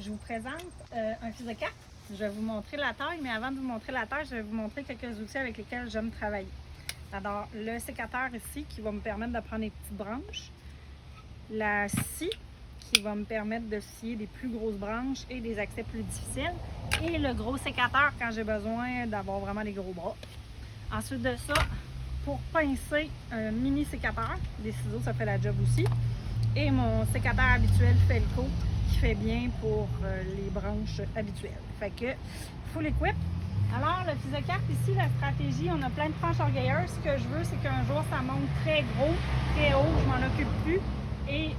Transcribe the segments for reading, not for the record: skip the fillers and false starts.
je vous présente un fils de cartes. Je vais vous montrer la taille, mais avant de vous montrer la taille, je vais vous montrer quelques outils avec lesquels j'aime travailler. Alors, le sécateur ici qui va me permettre de prendre des petites branches. La scie qui va me permettre de scier des plus grosses branches et des accès plus difficiles. Et le gros sécateur quand j'ai besoin d'avoir vraiment des gros bras. Ensuite de ça, pour pincer un mini sécateur, des ciseaux ça fait la job aussi. Et mon sécateur habituel Felco qui fait bien pour les branches habituelles. Fait que full equip. Alors le fils de carte ici, la stratégie, on a plein de tranches orgueilleuses. Ce que je veux, c'est qu'un jour ça monte très gros, très haut, je m'en occupe plus. Et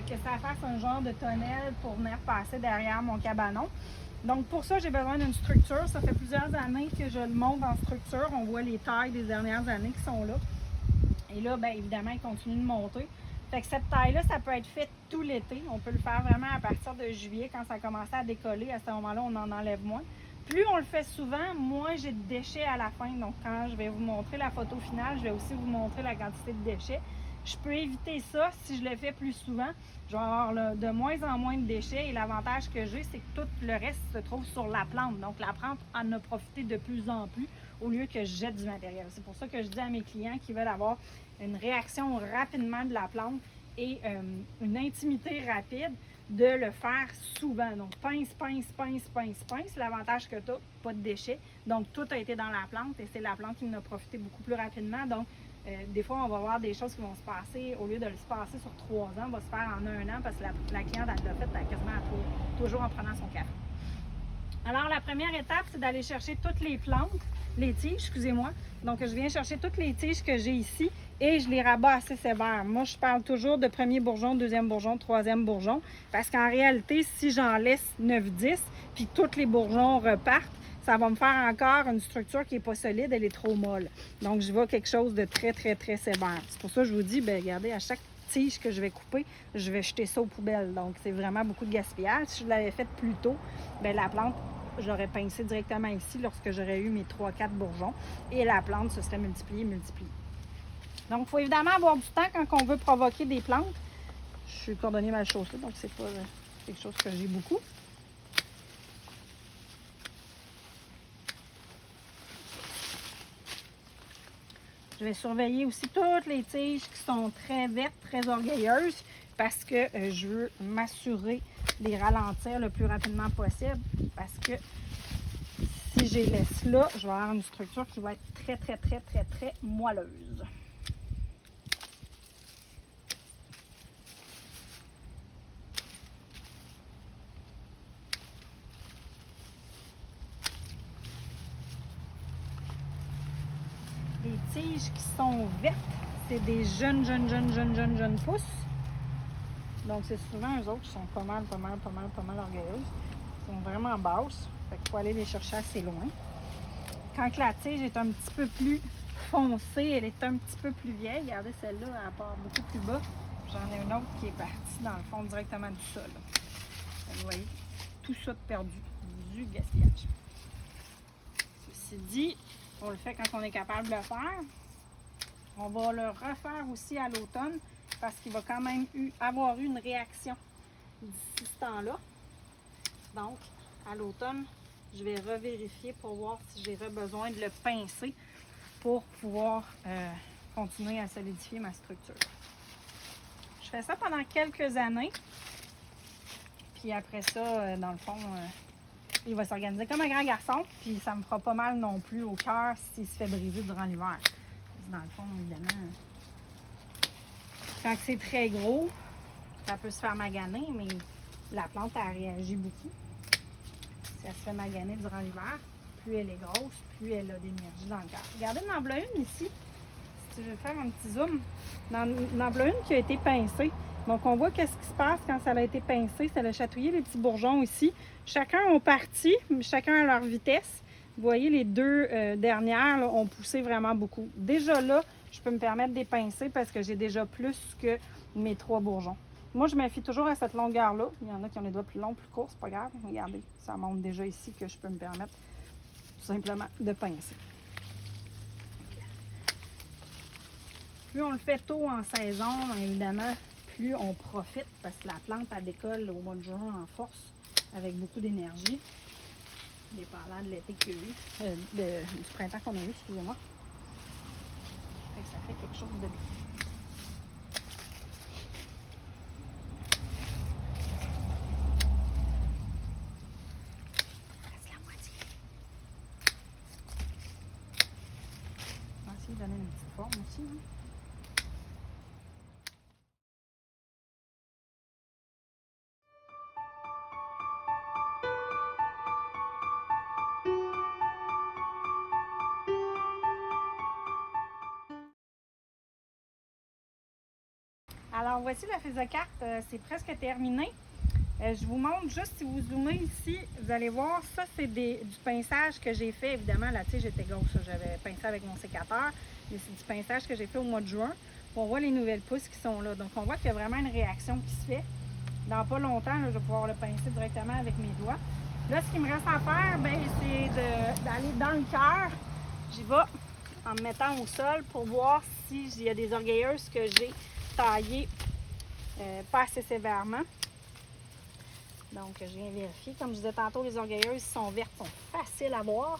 que ça fasse un genre de tonnelle pour venir passer derrière mon cabanon. Donc pour ça, j'ai besoin d'une structure. Ça fait plusieurs années que je le monte en structure. On voit les tailles des dernières années qui sont là. Et là, bien évidemment, il continue de monter. Fait que cette taille-là, ça peut être fait tout l'été. On peut le faire vraiment à partir de juillet, quand ça a commencé à décoller. À ce moment-là, on en enlève moins. Plus on le fait souvent, moins j'ai de déchets à la fin. Donc quand je vais vous montrer la photo finale, je vais aussi vous montrer la quantité de déchets. Je peux éviter ça si je le fais plus souvent. Je vais avoir de moins en moins de déchets et l'avantage que j'ai, c'est que tout le reste se trouve sur la plante. Donc la plante en a profité de plus en plus au lieu que je jette du matériel. C'est pour ça que je dis à mes clients qui veulent avoir une réaction rapidement de la plante et une intimité rapide, de le faire souvent. Donc pince, pince, pince, pince, pince. L'avantage que tu as, pas de déchets. Donc tout a été dans la plante et c'est la plante qui en a profité beaucoup plus rapidement. Donc des fois, on va voir des choses qui vont se passer, au lieu de se passer sur 3 ans, va se faire en 1 an parce que la cliente, elle l'a fait quasiment toujours en prenant son café. Alors, la première étape, c'est d'aller chercher toutes les plantes, les tiges, excusez-moi. Donc, je viens chercher toutes les tiges que j'ai ici et je les rabats assez sévères. Moi, je parle toujours de premier bourgeon, deuxième bourgeon, troisième bourgeon, parce qu'en réalité, si j'en laisse 9-10, puis que tous les bourgeons repartent, ça va me faire encore une structure qui n'est pas solide, elle est trop molle. Donc, je vais quelque chose de très, très, très sévère. C'est pour ça que je vous dis, bien, regardez, à chaque tige que je vais couper, je vais jeter ça aux poubelles. Donc, c'est vraiment beaucoup de gaspillage. Si je l'avais fait plus tôt, bien, la plante, j'aurais pincé directement ici lorsque j'aurais eu mes 3-4 bourgeons et la plante se serait multipliée. Donc, il faut évidemment avoir du temps quand on veut provoquer des plantes. Je suis cordonnier mal chaussé, donc c'est pas quelque chose que j'ai beaucoup. Je vais surveiller aussi toutes les tiges qui sont très vertes, très orgueilleuses, parce que je veux m'assurer de les ralentir le plus rapidement possible, parce que si je les laisse là, je vais avoir une structure qui va être très, très, très, très, très moelleuse. Les tiges qui sont vertes, c'est des jeunes pousses. Donc, c'est souvent eux autres qui sont pas mal orgueilleuses. Ils sont vraiment basses. Fait qu'il faut aller les chercher assez loin. Quand la tige est un petit peu plus foncée, elle est un petit peu plus vieille. Regardez celle-là, elle part beaucoup plus bas. J'en ai une autre qui est partie dans le fond directement du sol. Vous voyez, tout ça de perdu, du gaspillage. Ceci dit, on le fait quand on est capable de le faire. On va le refaire aussi à l'automne parce qu'il va quand même avoir eu une réaction d'ici ce temps-là. Donc, à l'automne, je vais revérifier pour voir si j'ai besoin de le pincer pour pouvoir continuer à solidifier ma structure. Je fais ça pendant quelques années. Puis après ça, dans le fond, il va s'organiser comme un grand garçon. Puis ça me fera pas mal non plus au cœur s'il se fait briser durant l'hiver. Dans le fond, évidemment, quand c'est très gros, ça peut se faire maganer, mais la plante a réagi beaucoup. Si elle se fait maganer durant l'hiver, plus elle est grosse, plus elle a d'énergie dans le cœur. Regardez, il en voilà une ici. Si je vais faire un petit zoom, il en voilà une qui a été pincée. Donc, on voit qu'est-ce qui se passe quand ça a été pincé. Ça a chatouillé les petits bourgeons ici. Chacun ont parti, chacun à leur vitesse. Vous voyez, les deux dernières là, ont poussé vraiment beaucoup. Déjà là, je peux me permettre de les pincer parce que j'ai déjà plus que mes 3 bourgeons. Moi, je me fie toujours à cette longueur-là. Il y en a qui ont les doigts plus longs, plus courts, c'est pas grave. Regardez, ça montre déjà ici que je peux me permettre tout simplement de pincer. Plus on le fait tôt en saison, évidemment, plus on profite parce que la plante, elle décolle au mois de juin en force. avec beaucoup d'énergie, dépendant de l'été qu'il y a eu, du printemps qu'on a eu, excusez-moi. Fait que ça fait quelque chose de bien. Reste la moitié. On va essayer de donner une petite forme aussi. Hein. Alors voici la frise de cartes, c'est presque terminé. Je vous montre juste, si vous zoomez ici, vous allez voir, ça c'est du pinçage que j'ai fait. Évidemment, la tige était grosse, j'avais pincé avec mon sécateur, mais c'est du pinçage que j'ai fait au mois de juin. On voit les nouvelles pousses qui sont là. Donc on voit qu'il y a vraiment une réaction qui se fait. Dans pas longtemps, là, je vais pouvoir le pincer directement avec mes doigts. Là, ce qu'il me reste à faire, c'est d'aller dans le cœur. J'y vais en me mettant au sol pour voir s'il y a des orgueilleuses que j'ai taillées pas assez sévèrement. Donc, je viens vérifier. Comme je disais tantôt, les orgueilleuses sont vertes, sont faciles à voir.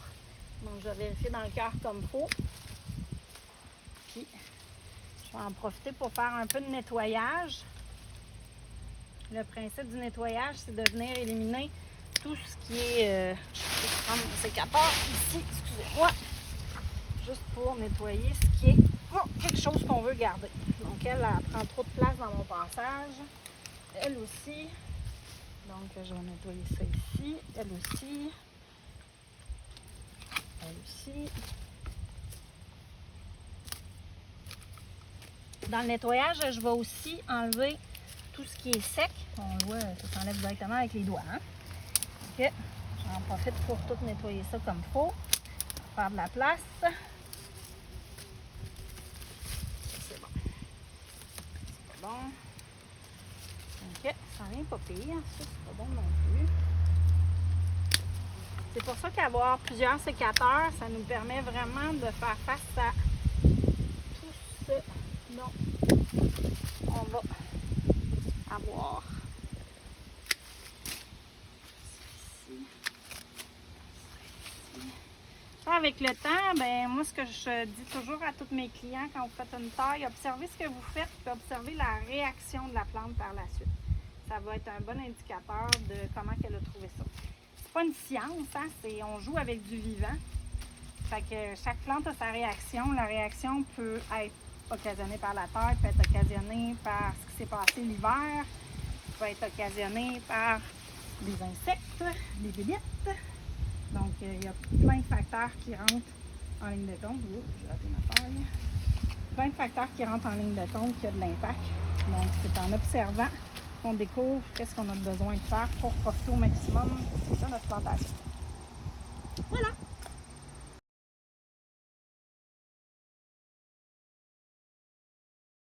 Donc, je vais vérifier dans le cœur comme il faut. Puis, je vais en profiter pour faire un peu de nettoyage. Le principe du nettoyage, c'est de venir éliminer tout ce qui est... je vais prendre mon sécateur ici, excusez-moi. Juste pour nettoyer ce qui est quelque chose qu'on veut garder. Donc, elle prend trop de place dans mon passage. Elle aussi. Donc, je vais nettoyer ça ici. Elle aussi. Elle aussi. Dans le nettoyage, je vais aussi enlever tout ce qui est sec. On le voit, ça s'enlève directement avec les doigts. Hein? Ok. J'en profite pour tout nettoyer ça comme il faut. Faire de la place. C'est bon. C'est bon. Ok, ça vient pas pire. Ça, c'est pas bon non plus. C'est pour ça qu'avoir plusieurs sécateurs, ça nous permet vraiment de faire face à tout ce dont on va avoir. Ça, avec le temps, ben moi, ce que je dis toujours à tous mes clients quand vous faites une taille, observez ce que vous faites et observez la réaction de la plante par la suite. Ça va être un bon indicateur de comment elle a trouvé ça. C'est pas une science, hein? On joue avec du vivant. Fait que chaque plante a sa réaction. La réaction peut être occasionnée par la terre, peut être occasionnée par ce qui s'est passé l'hiver, peut être occasionnée par des insectes, des bébites. Donc, il y a plein de facteurs qui rentrent en ligne de compte. Oups, j'ai raté ma feuille. Plein de facteurs qui rentrent en ligne de compte qui ont de l'impact. Donc, c'est en observant qu'on découvre qu'est-ce qu'on a besoin de faire pour profiter au maximum de notre plantation. Voilà!